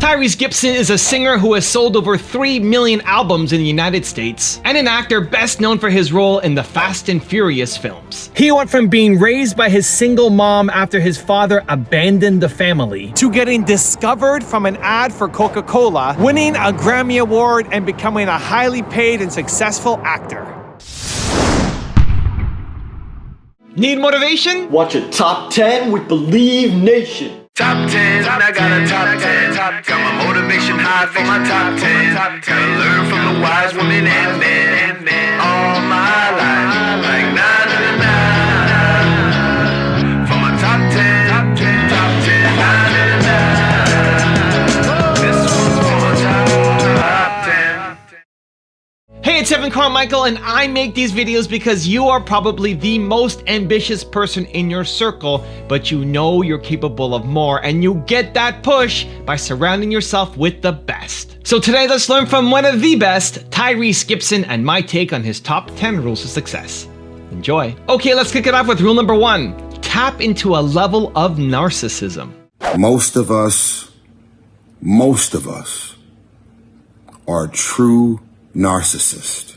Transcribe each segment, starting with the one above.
Tyrese Gibson is a singer who has sold over 3 million albums in the United States, and an actor best known for his role in the Fast and Furious films. He went from being raised by his single mom after his father abandoned the family, to getting discovered from an ad for Coca-Cola, winning a Grammy Award, and becoming a highly paid and successful actor. Need motivation? Watch a Top 10 with Believe Nation. Top 10, I got a top 10. Got my motivation high for my top 10. Gotta learn from the wise women and men. All my life, like na na na na. For my top 10, na na na na. This one's for my top 10. Hey, it's Carmichael, and I make these videos because you are probably the most ambitious person in your circle, but you know you're capable of more, and you get that push by surrounding yourself with the best. So today, let's learn from one of the best, Tyrese Gibson, and my take on his top 10 rules of success. Enjoy. Okay, let's kick it off with rule number 1. Tap into a level of narcissism. Most of us are true narcissists,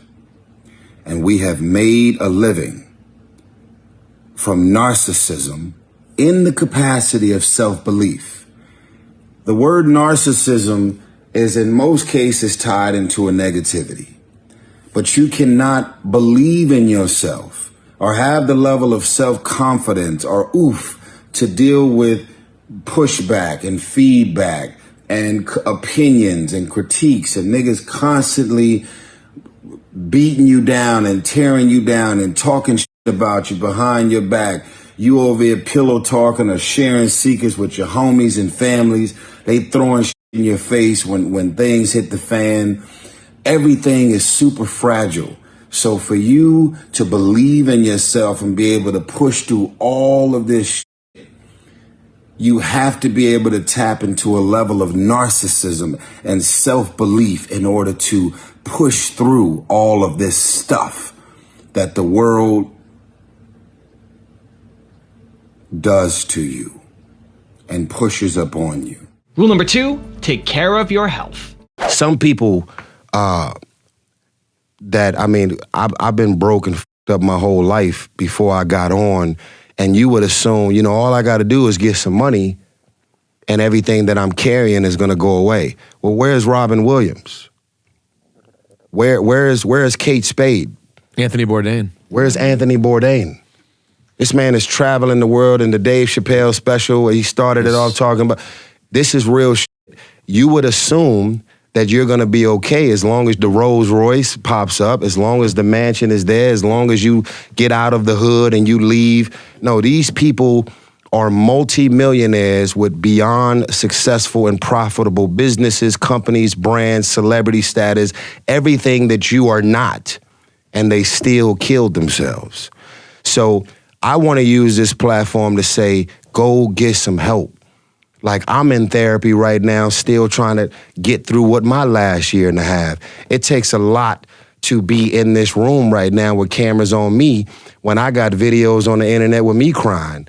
and we have made a living from narcissism in the capacity of self-belief. The word narcissism is in most cases tied into a negativity, but you cannot believe in yourself or have the level of self-confidence or oof to deal with pushback and feedback and opinions and critiques and niggas constantly beating you down and tearing you down and talking shit about you behind your back. You over here pillow talking or sharing secrets with your homies and families. They throwing shit in your face when things hit the fan. Everything is super fragile. So for you to believe in yourself and be able to push through all of this shit, you have to be able to tap into a level of narcissism and self-belief in order to push through all of this stuff that the world does to you and pushes up on you. Rule number 2, take care of your health. Some people I've been broke and f***ed up my whole life before I got on. And you would assume, all I got to do is get some money and everything that I'm carrying is going to go away. Well, where's Robin Williams? Where is Kate Spade? Anthony Bourdain. Where's Anthony Bourdain? This man is traveling the world in the Dave Chappelle special where he started it off talking about, this is real shit. You would assume that you're going to be okay as long as the Rolls Royce pops up, as long as the mansion is there, as long as you get out of the hood and you leave. No, these people are multi-millionaires with beyond successful and profitable businesses, companies, brands, celebrity status, everything that you are not, and they still killed themselves. So I want to use this platform to say, go get some help. Like, I'm in therapy right now, still trying to get through what my last year and a half. It takes a lot to be in this room right now with cameras on me when I got videos on the internet with me crying.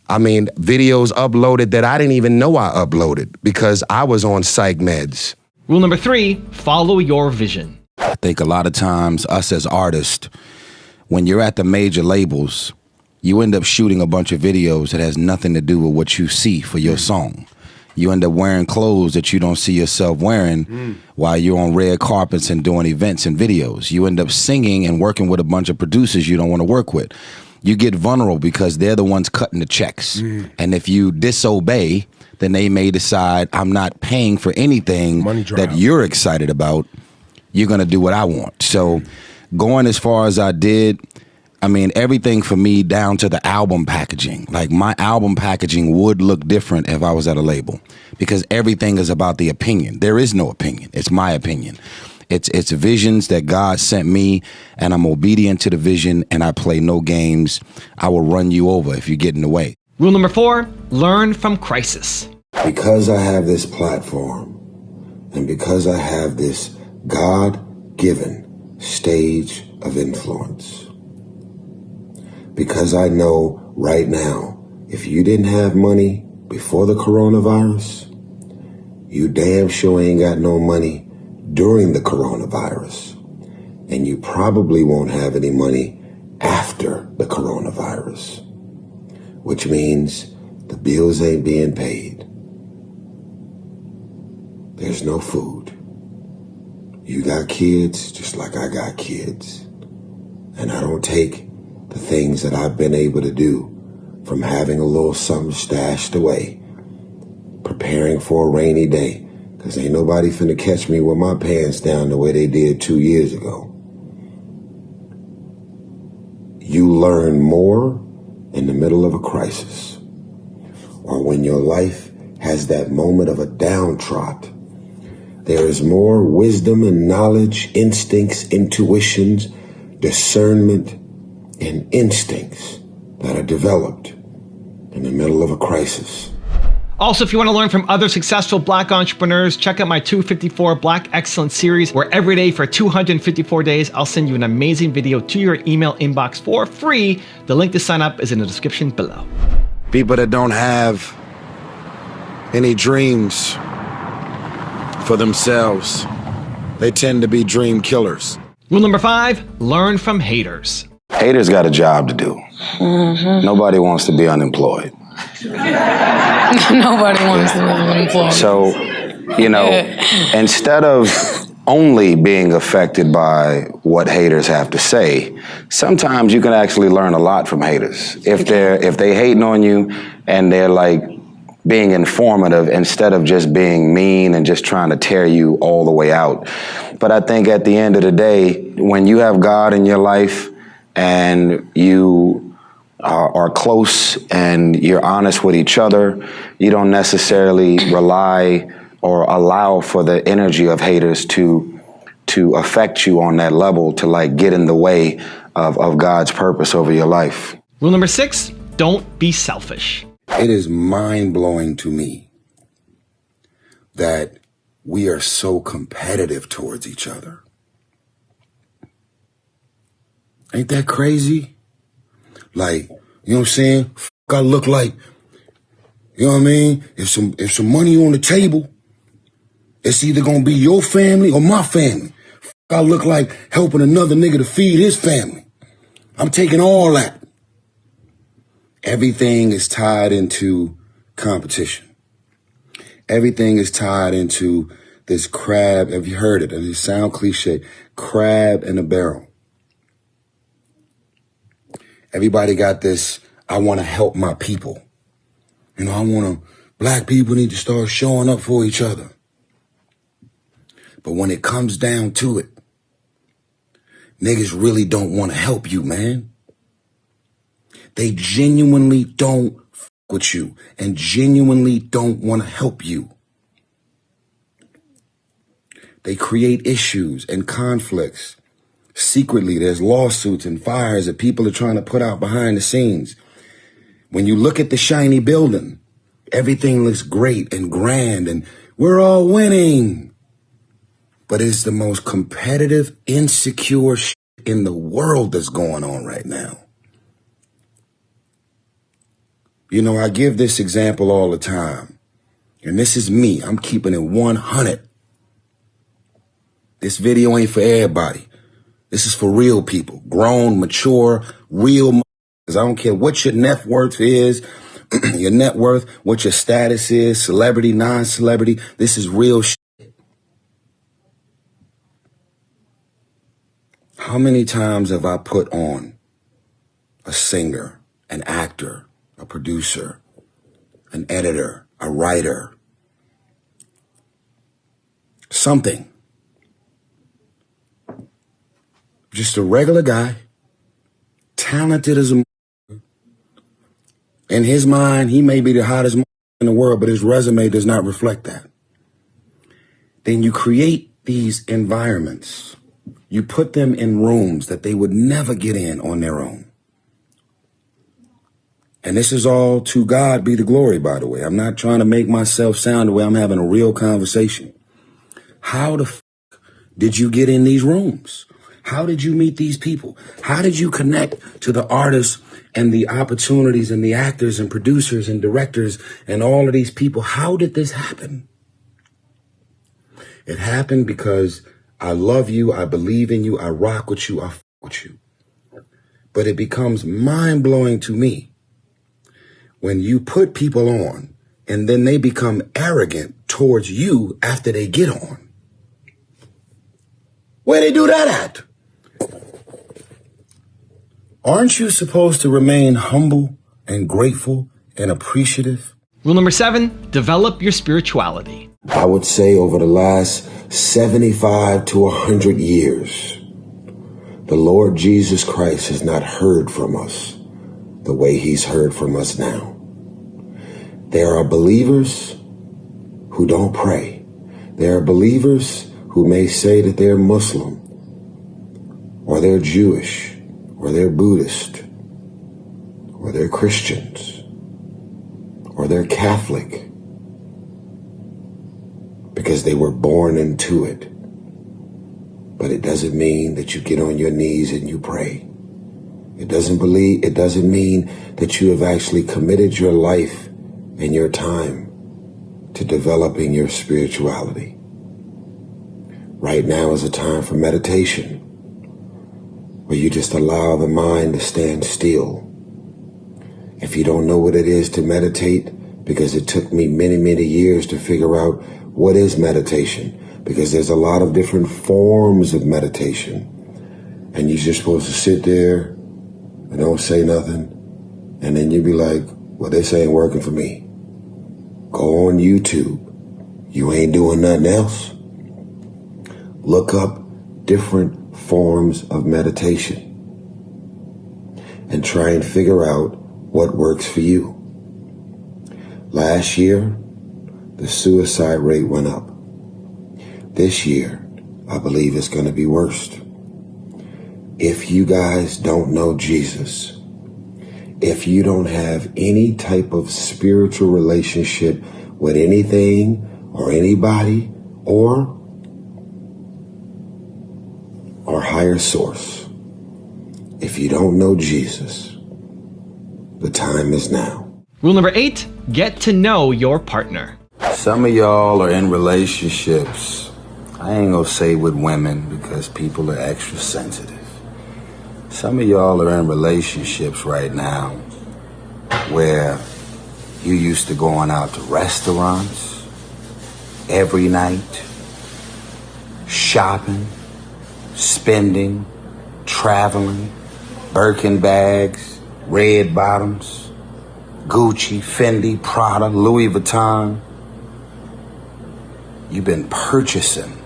I mean, videos uploaded that I didn't even know I uploaded because I was on psych meds. Rule number 3, follow your vision. I think a lot of times us as artists, when you're at the major labels, you end up shooting a bunch of videos that has nothing to do with what you see for your song. You end up wearing clothes that you don't see yourself wearing while you're on red carpets and doing events and videos. You end up singing and working with a bunch of producers you don't want to work with. You get vulnerable because they're the ones cutting the checks. And if you disobey, then they may decide, I'm not paying for anything that you're excited about. You're going to do what I want. So going as far as I did, I mean, everything for me down to the album packaging. Like, my album packaging would look different if I was at a label because everything is about the opinion. There is no opinion. It's my opinion. It's visions that God sent me, and I'm obedient to the vision, and I play no games. I will run you over if you get in the way. Rule number 4, learn from crisis. Because I have this platform and because I have this God-given stage of influence, because I know right now, if you didn't have money before the coronavirus, You damn sure ain't got no money during the coronavirus. And you probably won't have any money after the coronavirus. Which means the bills ain't being paid. There's no food. You got kids just like I got kids. And I don't take the things that I've been able to do from having a little something stashed away, preparing for a rainy day, because ain't nobody finna catch me with my pants down the way they did 2 years ago. You learn more in the middle of a crisis, or when your life has that moment of a downtrot. There is more wisdom and knowledge, instincts, intuitions, discernment, and instincts that are developed in the middle of a crisis. Also, if you want to learn from other successful Black entrepreneurs, check out my 254 Black Excellence series, where every day for 254 days, I'll send you an amazing video to your email inbox for free. The link to sign up is in the description below. People that don't have any dreams for themselves, they tend to be dream killers. Rule number 5, learn from haters. Haters got a job to do. Nobody wants to be unemployed. Nobody wants to be unemployed. So, you know, instead of only being affected by what haters have to say, sometimes you can actually learn a lot from haters. If they hating on you and they're like being informative instead of just being mean and just trying to tear you all the way out. But I think at the end of the day, when you have God in your life and you are close and you're honest with each other, you don't necessarily rely or allow for the energy of haters to affect you on that level, to like get in the way of God's purpose over your life. Rule number 6, don't be selfish. It is mind-blowing to me that we are so competitive towards each other. Ain't that crazy? Like, you know what I'm saying? I look like, you know what I mean? If some money on the table, it's either gonna be your family or my family. I look like helping another nigga to feed his family. I'm taking all that. Everything is tied into competition. Everything is tied into this crab. Have you heard it? And it sounds cliche. Crab in a barrel. Everybody got this, I want to help my people. You know, black people need to start showing up for each other. But when it comes down to it, niggas really don't want to help you, man. They genuinely don't f with you and genuinely don't want to help you. They create issues and conflicts. Secretly, there's lawsuits and fires that people are trying to put out behind the scenes. When you look at the shiny building, everything looks great and grand and we're all winning. But it's the most competitive, insecure shit in the world that's going on right now. You know, I give this example all the time. And this is me. I'm keeping it 100. This video ain't for everybody. This is for real people. Grown, mature, real motherfuckers. I don't care what your net worth is, your net worth, what your status is, celebrity, non-celebrity. This is real shit. How many times have I put on a singer, an actor, a producer, an editor, a writer, something. Just a regular guy, talented as a in his mind, he may be the hottest in the world, but his resume does not reflect that. Then you create these environments. You put them in rooms that they would never get in on their own. And this is all to God be the glory, by the way. I'm not trying to make myself sound the way. I'm having a real conversation. How the f did you get in these rooms? How did you meet these people? How did you connect to the artists and the opportunities and the actors and producers and directors and all of these people? How did this happen? It happened because I love you, I believe in you, I rock with you, I f with you. But it becomes mind-blowing to me when you put people on and then they become arrogant towards you after they get on. Where they do that at? Aren't you supposed to remain humble and grateful and appreciative? Rule number 7, develop your spirituality. I would say over the last 75 to 100 years, the Lord Jesus Christ has not heard from us the way he's heard from us now. There are believers who don't pray. There are believers who may say that they're Muslim, or they're Jewish, or they're Buddhist, or they're Christians, or they're Catholic, because they were born into it. But it doesn't mean that you get on your knees and you pray. It doesn't mean that you have actually committed your life and your time to developing your spirituality. Right now is a time for meditation, where you just allow the mind to stand still. If you don't know what it is to meditate, because it took me many, many years to figure out what is meditation, because there's a lot of different forms of meditation, and you're just supposed to sit there and don't say nothing, and then you be like, well, this ain't working for me. Go on YouTube. You ain't doing nothing else. Look up different forms of meditation and try and figure out what works for you. Last year, the suicide rate went up. This year, I believe it's going to be worse. If you guys don't know Jesus, if you don't have any type of spiritual relationship with anything or anybody or higher source, if you don't know Jesus, the time is now. Rule number 8, get to know your partner. Some of y'all are in relationships, I ain't gonna say with women because people are extra sensitive. Some of y'all are in relationships right now where you used to going out to restaurants every night, shopping, spending, traveling, Birkin bags, red bottoms, Gucci, Fendi, Prada, Louis Vuitton. You've been purchasing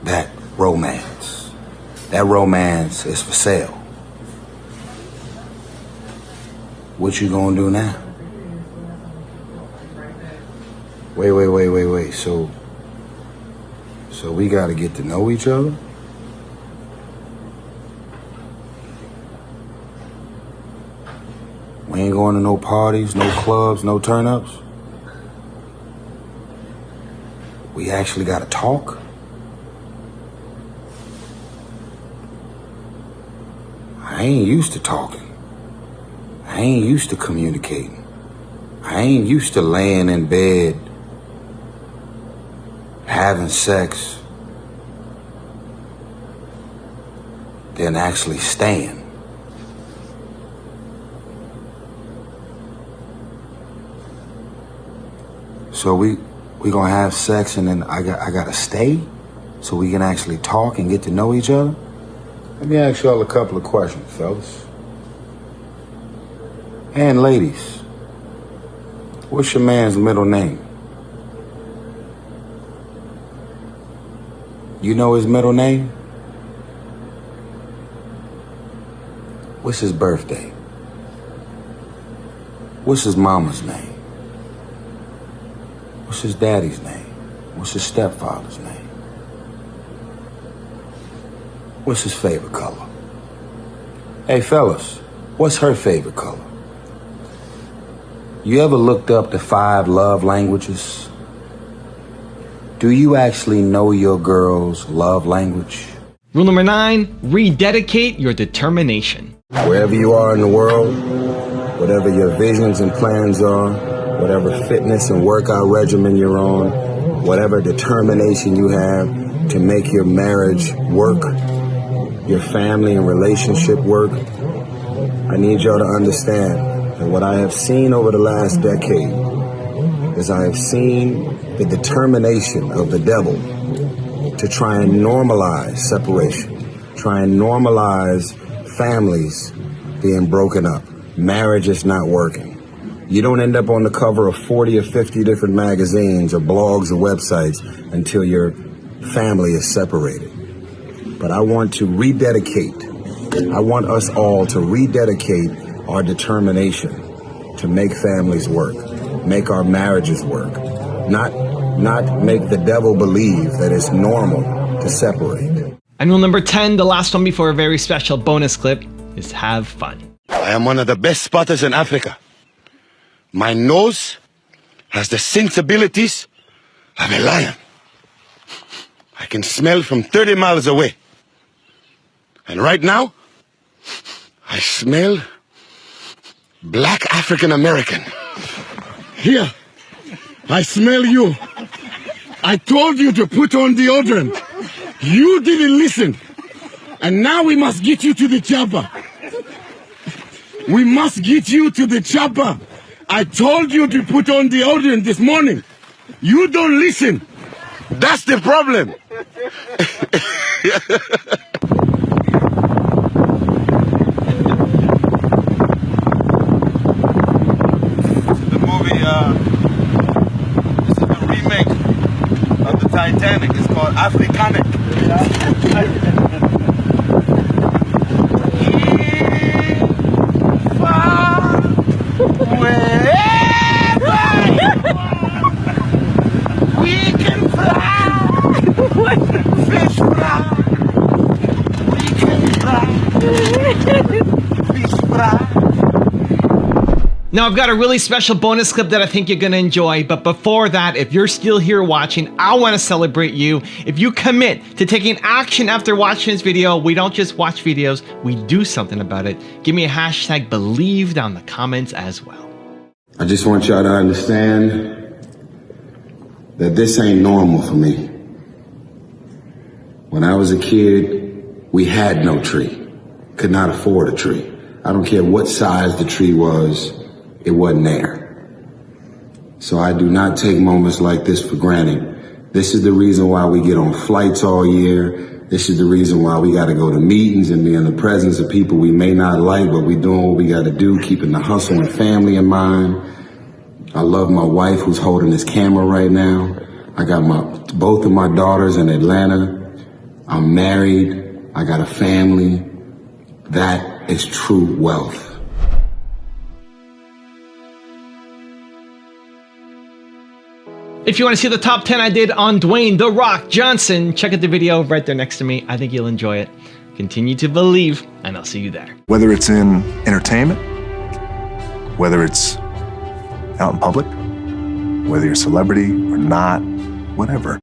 that romance. That romance is for sale. What you gonna do now? Wait. So we gotta get to know each other? We ain't going to no parties, no clubs, no turn-ups? We actually gotta talk? I ain't used to talking. I ain't used to communicating. I ain't used to laying in bed, having sex, then actually staying. So we gonna have sex and then I gotta stay so we can actually talk and get to know each other? Let me ask y'all a couple of questions, fellas. And ladies, what's your man's middle name? You know his middle name? What's his birthday? What's his mama's name? What's his daddy's name? What's his stepfather's name? What's his favorite color? Hey fellas, what's her favorite color? You ever looked up the 5 love languages? Do you actually know your girl's love language? Rule number 9, rededicate your determination. Wherever you are in the world, whatever your visions and plans are, whatever fitness and workout regimen you're on, whatever determination you have to make your marriage work, your family and relationship work, I need y'all to understand that what I have seen over the last decade is I have seen the determination of the devil to try and normalize separation, try and normalize families being broken up. Marriage is not working. You don't end up on the cover of 40 or 50 different magazines or blogs or websites until your family is separated. But I want to I want us all to rededicate our determination to make families work, make our marriages work, not make the devil believe that it's normal to separate. And rule number 10, the last one before a very special bonus clip, is have fun. I am one of the best spotters in Africa. My nose has the sensibilities of a lion. I can smell from 30 miles away. And right now, I smell black African American. Here, I smell you. I told you to put on deodorant. You didn't listen. And now we must get you to the chopper. We must get you to the chopper. I told you to put on deodorant this morning. You don't listen. That's the problem. This is the remake of the Titanic. It's called Africanic. We can fly. Fish fry. We can fly. Fish fry. Now I've got a really special bonus clip that I think you're gonna enjoy, but before that, if you're still here watching, I wanna celebrate you. If you commit to taking action after watching this video, we don't just watch videos, we do something about it. Give me a hashtag believe down in the comments as well. I just want y'all to understand that this ain't normal for me. When I was a kid, we had no tree, could not afford a tree. I don't care what size the tree was, it wasn't there. So I do not take moments like this for granted. This is the reason why we get on flights all year. This is the reason why we gotta go to meetings and be in the presence of people we may not like, but we doing what we gotta do, keeping the hustle and family in mind. I love my wife who's holding this camera right now. I got both of my daughters in Atlanta. I'm married. I got a family. That is true wealth. If you want to see the top 10 I did on Dwayne "The Rock" Johnson, check out the video right there next to me. I think you'll enjoy it. Continue to believe, and I'll see you there. Whether it's in entertainment, whether it's out in public, whether you're a celebrity or not, whatever.